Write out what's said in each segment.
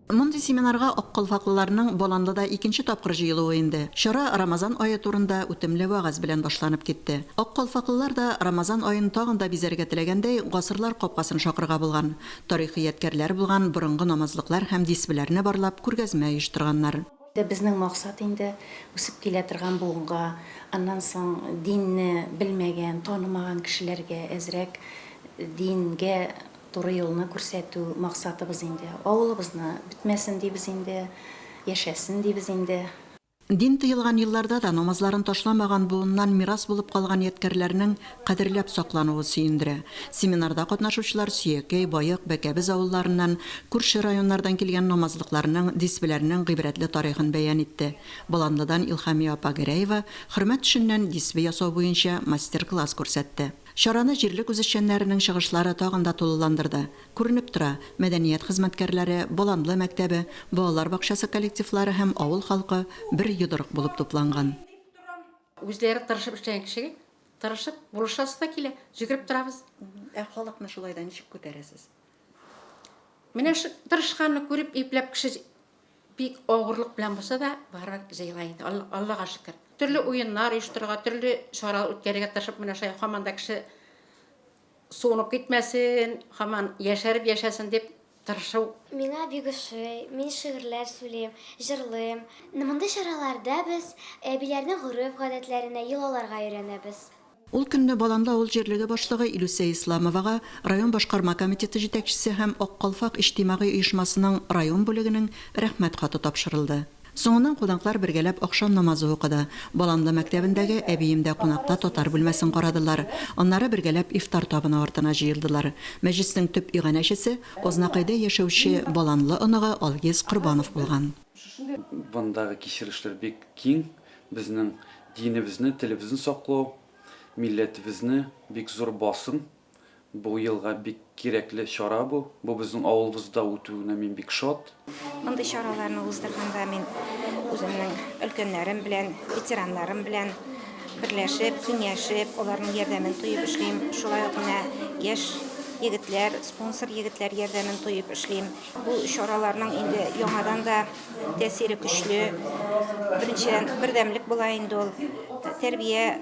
Мондый семинарга Аккалфаклыларның Боландыда икенче тапкыр җыелуы инде. Шара Рамазан ае турында үтемле вагыз белән башланып китте. Аккалфаклылар да Рамазан аен тагын да бизәргә теләгәндәй гасырлар капкасын шакырга булган. Тарихи ядкәрләр булган борынгы намазлыклар һәм дисбеләрне барлап күргәзмә оештырганнар. Безнең максат инде үсеп килә торган буынга, аннан соң динне белмәгән, танымаган кешеләргә әзрәк дингә туры юлны күрсәтү максатыбыз инде. Авылыбызны битмәсен дибез инде, яшәсен дибез инде. Дин тыелган елларда да намазларын ташламаган буыннан мирас булып калган ядкәрләрнең кадерләп саклануы сөендерә. Семинарда катнашучылар Сөякәй, Байык, Бәкәбез авылларыннан, күрше районнардан килгән намазлыкларның, дисбеләрнең гыйбрәтле тарихын бәян итте. Боландыдан Илһамия апа Гәрәева хөрмәт төшеннән дисбе ясау буенча мастер-класс күрсәтте. Шараны җирлек үзешчәннәренең чыгышлары тагын да тулыландырды. Күренеп тора, мәдәният хезмәткәрләре, Боланлы мәктәбе, балалар бакчасы коллективлары һәм авыл халкы бер йодрык булып тупланган. Үзләре тырышып эшләгән кешегә тырышып булышасы да килә, җигереп торабыз. Халыкны шулай да ничек күтәрәсез? Менә тырышканны күреп ипләп кеше бик авырлык белән булса да барып җыела инде. Аллага шөкер. Төрле уеннар оештырырга, төрле чара үткәрергә тырышып менә шулай һаман да кеше суынып китмәсен, һаман яшәреп яшәсен дип тырышу. Миңа бик ошый, мин шигырьләр сөйлим, җырлыйм. Мондай чараларда без әбиләрнең гореф-гадәтләренә, йолаларга өйрәнәбез. Ул көнне Боланлы авыл җирлеге башлыгы Илүсә Исламовага район башкарма комитеты җитәкчесе һәм Аккалфак иҗтимагый оешмасының район бүлегенең рәхмәт хаты тапшырылды. Соңыннан кунаклар бергәләп акшам намазы укыды. Боланлы мәктәбендәге әбиемдә кунакта татар бүлмәсен карадылар. Аннары бергәләп ифтар табыны артына җыелдылар. Мәҗлеснең төп иганәчесе Ознакайда яшәүче Боланлы оныгы Алгиз Корбанов булган. Бундагы кичерешләр бик киң. Безнең динебезне, телебезне саклау, милләтебезне бик зур басым. Бу елга бик кирәкле чара бу. Бу безнең авылыбызда үтүенә мин бик шат. Мондый чараларны уздырганда мин үземнең өлкәннәрем белән, ветераннарым белән берләшеп, киңәшеп, аларның ярдәмен тоеп эшлим. Шулай ук менә яшь егетләр, спонсор егетләр ярдәмен тоеп эшлим. Бу чараларның инде яңадан да тәсире көчле. Беренчедән бердәмлек була инде ул. Тәрбия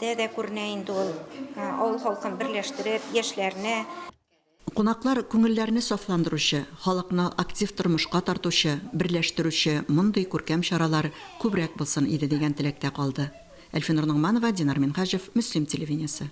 дә күренә инде ул. Авыл халкын берләштереп, яшьләрне Кунаклар күңелләрне сафландыручы, халыкны актив тормышка тартучы, берләштерүче мондый күркәм чаралар күбрәк булсын иде дигән теләктә калды. Әлфинур Нугманова, Динар Минхаҗев, Мөслим телевидениесе.